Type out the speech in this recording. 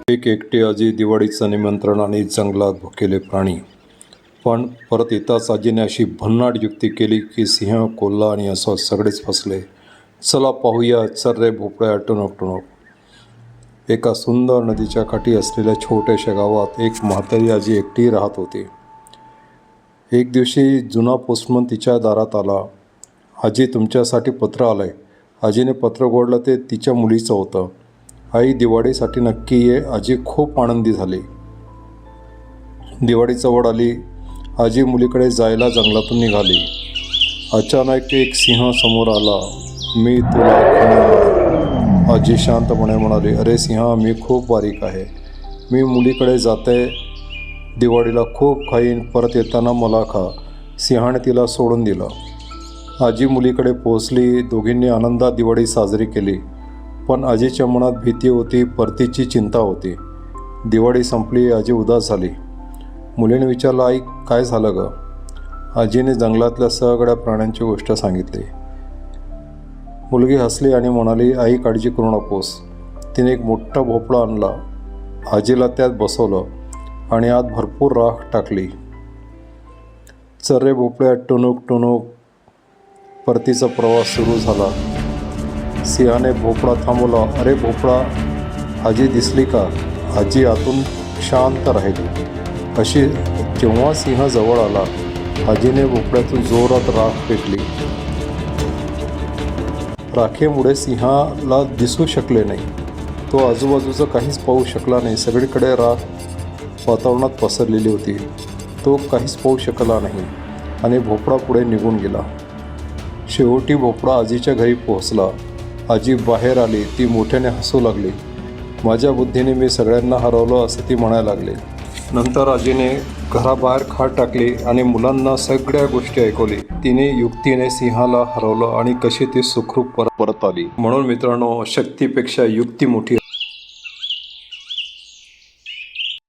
एक एकटी आजी दिवाळीचं निमंत्रण आणि जंगलात भुकेले प्राणी. पण परत येताच आजीने अशी भन्नाट युक्ती केली की सिंह, कोल्हा आणि असं सगळेच फसले. चला पाहूया, चल रे भोपळ्या टुणूक टुणूक. एका सुंदर नदीच्या काठी असलेल्या छोट्याशा गावात एक म्हातारी आजी एकटी राहत होती. एक दिवशी जुना पोस्टमन तिच्या दारात आला. आजी, तुमच्यासाठी पत्र आलंय. आजीने पत्र उघडलं. ते तिच्या मुलीचं होतं. आई, दिवाळीसाठी नक्की ये. आजी खूप आनंदी झाली. दिवाळी जवळ आली. आजी मुलीकडे जायला जंगलातून निघाली. अचानक एक सिंह समोर आला. मी तुला खाणार. आजी शांतपणे म्हणाली, अरे सिंह, मी खूप बारीक आहे. मी मुलीकडे जाते. दिवाळीला खूप खाईन, परत येताना मला खा. सिंहाने तिला सोडून दिलं. आजी मुलीकडे पोहोचली. दोघींनी आनंदात दिवाळी साजरी केली. पण आजीच्या मनात भीती होती, परतीची चिंता होती. दिवाळी संपली. आजी उदास झाली. मुलीने विचारलं, आई काय झालं गं? आजीने जंगलातल्या सगळ्या प्राण्यांची गोष्ट सांगितली. मुलगी हसली आणि म्हणाली, आई काळजी करू नकोस. तिने एक मोठा भोपळा आणला. आजीला त्यात बसवलं आणि आत भरपूर राख टाकली. चल रे भोपळ्या टुणूक टुणूक. परतीचा प्रवास सुरू झाला. सिंहाने भोपळा थांबवला. अरे भोपळा, आजी दिसली का? आजी आतून शांत राहिली. अशी जेव्हा सिंह जवळ आला, आजीने भोपळ्यातून जोरात राख फेकली. राखेमुळे सिंहाला दिसू शकले नाही. तो आजूबाजूचं काहीच पाहू शकला नाही. सगळीकडे राख वातावरणात पसरलेली होती. तो काहीच पाहू शकला नाही आणि भोपळा पुढे निघून गेला. शेवटी भोपळा आजीच्या घरी पोहोचला. आजी बाहेर आली. ती मोठ्याने हसू लागली. माझ्या बुद्धीने मी सगळ्यांना हरवलं असं ती म्हणायला लागली. नंतर आजीने घराबाहेर खाट टाकली आणि मुलांना सगळ्या गोष्टी ऐकवली. तिने युक्तीने सिंहाला हरवलं आणि कशी ती सुखरूप परत आली. म्हणून मित्रांनो, शक्तीपेक्षा युक्ती मोठी